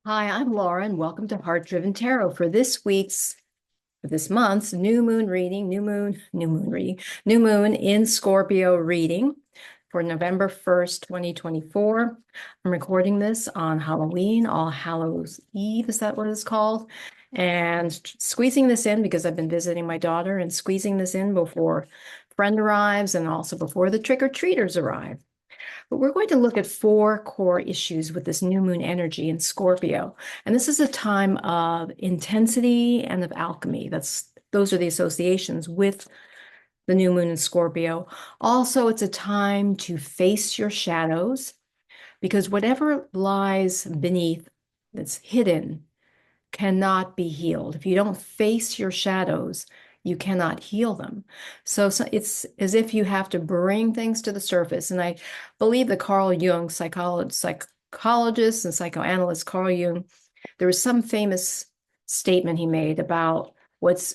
Hi, I'm Laura, and welcome to Heartdriven Tarot for this month's new moon reading, new moon in Scorpio reading for November 1st, 2024. I'm recording this on Halloween, All Hallows Eve, is that what it's called? And squeezing this in because I've been visiting my daughter and squeezing this in before friend arrives and also before the trick-or-treaters arrive. But we're going to look at four core issues with this new moon energy in Scorpio. And this is a time of intensity and of alchemy. Those are the associations with the new moon in Scorpio. Also, it's a time to face your shadows because whatever lies beneath that's hidden cannot be healed. If you don't face your shadows, you cannot heal them. So it's as if you have to bring things to the surface. And I believe that Carl Jung, psychologist and psychoanalyst Carl Jung, there was some famous statement he made about what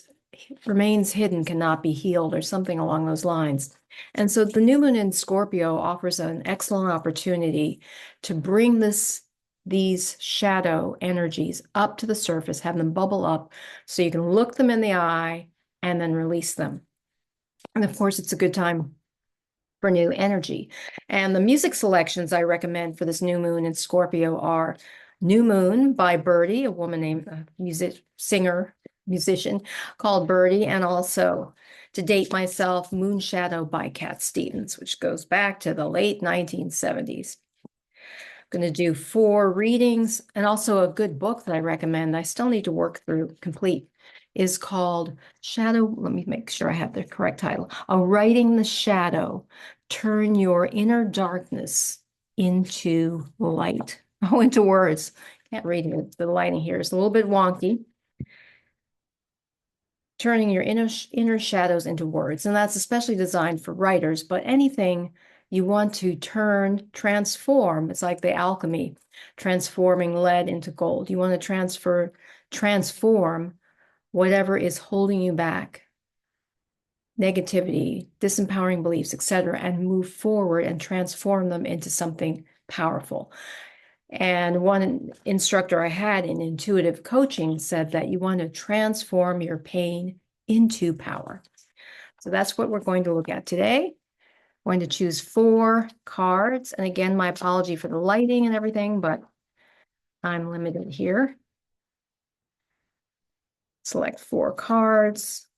remains hidden cannot be healed, or something along those lines. And so the new moon in Scorpio offers an excellent opportunity to bring these shadow energies up to the surface, have them bubble up so you can look them in the eye and then release them. And of course, it's a good time for new energy. And the music selections I recommend for this new moon in Scorpio are New Moon by Birdy, a woman named musician called Birdy, and also, to date myself, Moon Shadow by Cat Stevens, which goes back to the late 1970s. I'm going to do 4 readings, and also a good book that I recommend, I still need to work through complete, is called Shadow. Let me make sure I have the correct title. A Writing the Shadow, Turn Your Inner Darkness into Light. Oh, into words. Can't read it. The lighting here is a little bit wonky. Turning your inner shadows into words. And that's especially designed for writers, but anything you want to transform, it's like the alchemy, transforming lead into gold. You want to transform whatever is holding you back, negativity, disempowering beliefs, etc., and move forward and transform them into something powerful. And one instructor I had in intuitive coaching said that you want to transform your pain into power. So that's what we're going to look at today. I'm going to choose 4 cards. And again, my apology for the lighting and everything, but I'm limited here. Select 4 cards.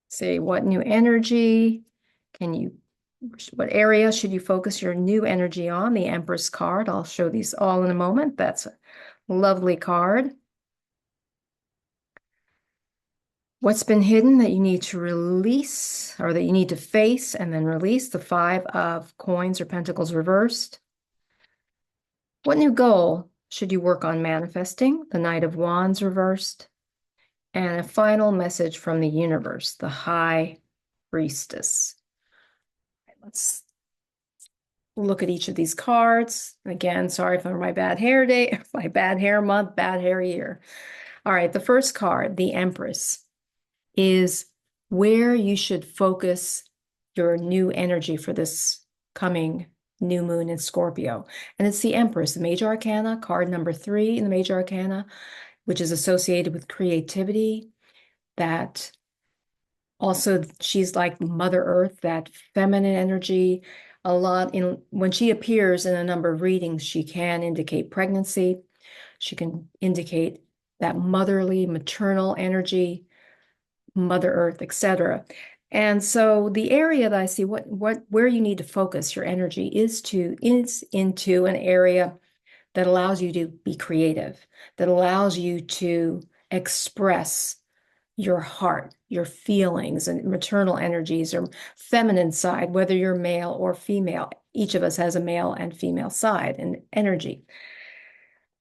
Say what new energy what area should you focus your new energy on? The Empress card. I'll show these all in a moment. That's a lovely card. What's been hidden that you need to release, or that you need to face and then release? The 5 of Coins or Pentacles reversed. What new goal should you work on manifesting? The Knight of Wands reversed. And a final message from the universe, the High Priestess. Let's look at each of these cards. Again, sorry for my bad hair day, my bad hair month, bad hair year. All right, the first card, the Empress, is where you should focus your new energy for this coming new moon in Scorpio. And it's the Empress, the Major Arcana, card number 3 in the Major Arcana, which is associated with creativity. That also, she's like Mother Earth, that feminine energy. A lot when she appears in a number of readings, she can indicate pregnancy. She can indicate that motherly, maternal energy, Mother Earth, etc. And so the area that I see where you need to focus your energy is into an area that allows you to be creative, that allows you to express your heart, your feelings, and maternal energies or feminine side, whether you're male or female. Each of us has a male and female side and energy.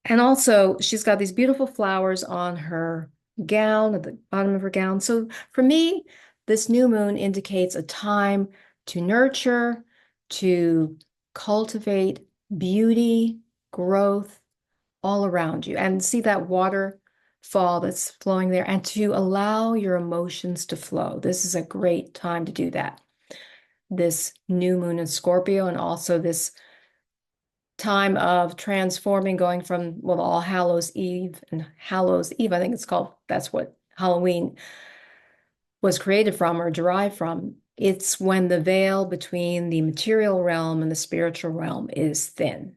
And also, she's got these beautiful flowers on her gown, at the bottom of her gown. So for me, this new moon indicates a time to nurture, to cultivate beauty, growth all around you, and see that waterfall that's flowing there, and to allow your emotions to flow. This is a great time to do that. this new moon in Scorpio, and also this time of transforming, going from, well, All Hallows Eve and Hallows Eve, I think it's called, that's what Halloween was created from or derived from. It's when the veil between the material realm and the spiritual realm is thin.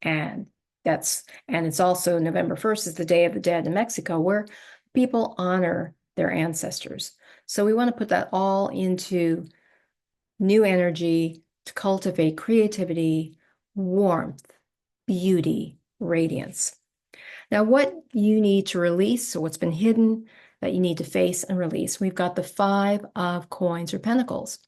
And it's also November 1st is the Day of the Dead in Mexico, where people honor their ancestors. So we want to put that all into new energy to cultivate creativity, warmth, beauty, radiance. Now, what you need to release, so what's been hidden that you need to face and release, we've got the Five of Coins or Pentacles.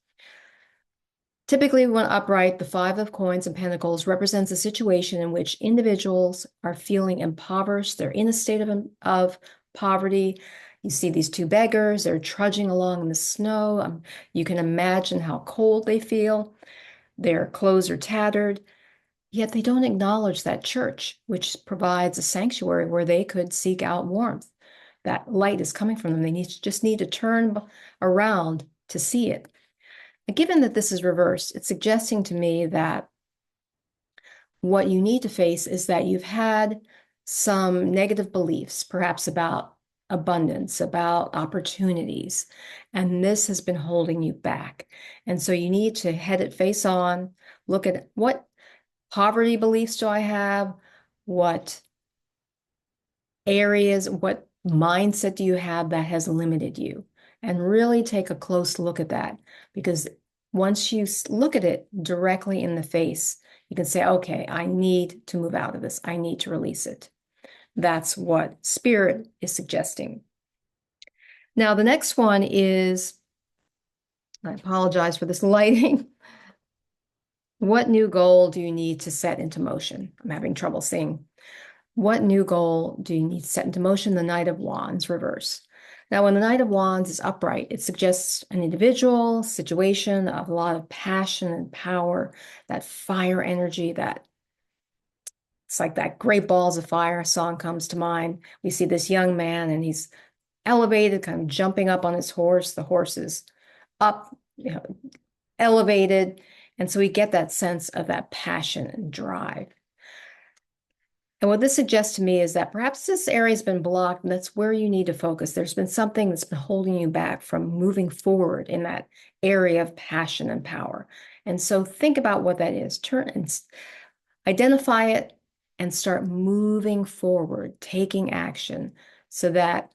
Typically, when upright, the Five of Coins and Pentacles represents a situation in which individuals are feeling impoverished. They're in a state of poverty. You see these two beggars, they're trudging along in the snow. You can imagine how cold they feel. Their clothes are tattered, yet they don't acknowledge that church, which provides a sanctuary where they could seek out warmth. That light is coming from them. They just need to turn around to see it. Given that this is reversed, it's suggesting to me that what you need to face is that you've had some negative beliefs, perhaps about abundance, about opportunities, and this has been holding you back. And so you need to head it face on, look at what poverty beliefs do I have, what areas, what mindset do you have that has limited you? And really take a close look at that, because once you look at it directly in the face, you can say, okay, I need to move out of this. I need to release it. That's what Spirit is suggesting. Now, the next one is, I apologize for this lighting. What new goal do you need to set into motion? I'm having trouble seeing. What new goal do you need to set into motion? The Knight of Wands reverse. Now, when the Knight of Wands is upright, it suggests an individual situation of a lot of passion and power, that fire energy, that it's like that Great Balls of Fire song comes to mind. We see this young man and he's elevated, kind of jumping up on his horse. The horse is up, elevated. And so we get that sense of that passion and drive. And what this suggests to me is that perhaps this area has been blocked, and that's where you need to focus. There's been something that's been holding you back from moving forward in that area of passion and power. And so think about what that is. Turn and identify it and start moving forward, taking action so that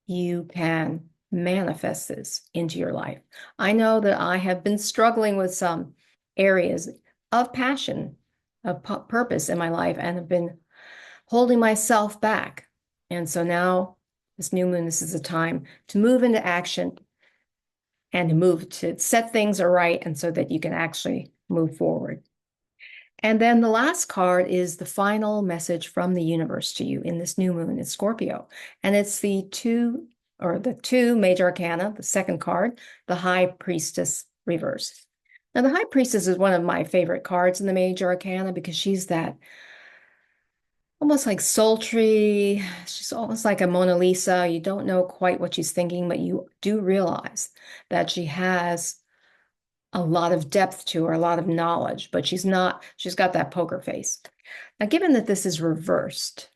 you can manifest this into your life. I know that I have been struggling with some areas of passion, of purpose in my life, and have been holding myself back. And so now, this new moon, this is a time to move into action and to move to set things aright, and so that you can actually move forward. And then the last card is the final message from the universe to you in this new moon in Scorpio. And it's the two major arcana, the second card, the High Priestess reverse. Now, the High Priestess is one of my favorite cards in the major arcana because she's that almost like sultry. She's almost like a Mona Lisa. You don't know quite what she's thinking, but you do realize that she has a lot of depth to her, a lot of knowledge, but she's got that poker face. Now, given that this is reversed,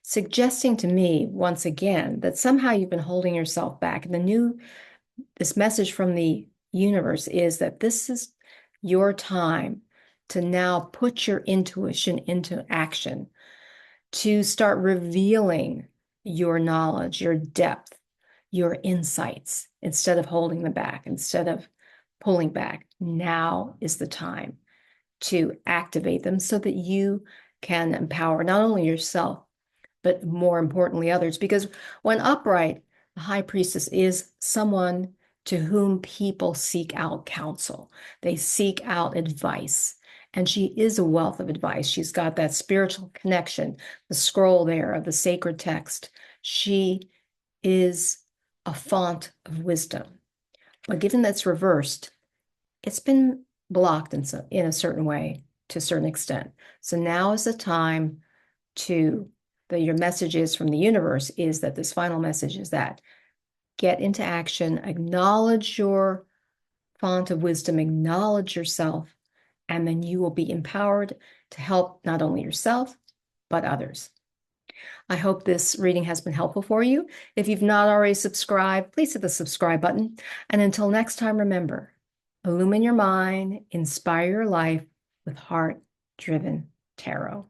suggesting to me once again that somehow you've been holding yourself back. This message from the universe is that this is your time to now put your intuition into action, to start revealing your knowledge, your depth, your insights, instead of holding them back, instead of pulling back. Now is the time to activate them so that you can empower not only yourself, but more importantly, others. Because when upright, the High Priestess is someone to whom people seek out counsel. They seek out advice. And she is a wealth of advice. She's got that spiritual connection, the scroll there of the sacred text. She is a font of wisdom. But given that's reversed, it's been blocked in a certain way, to a certain extent. So now is the time your message is from the universe is that this final message is that get into action, acknowledge your font of wisdom, acknowledge yourself, and then you will be empowered to help not only yourself, but others. I hope this reading has been helpful for you. If you've not already subscribed, please hit the subscribe button. And until next time, remember, illumine your mind, inspire your life with Heart-Driven Tarot.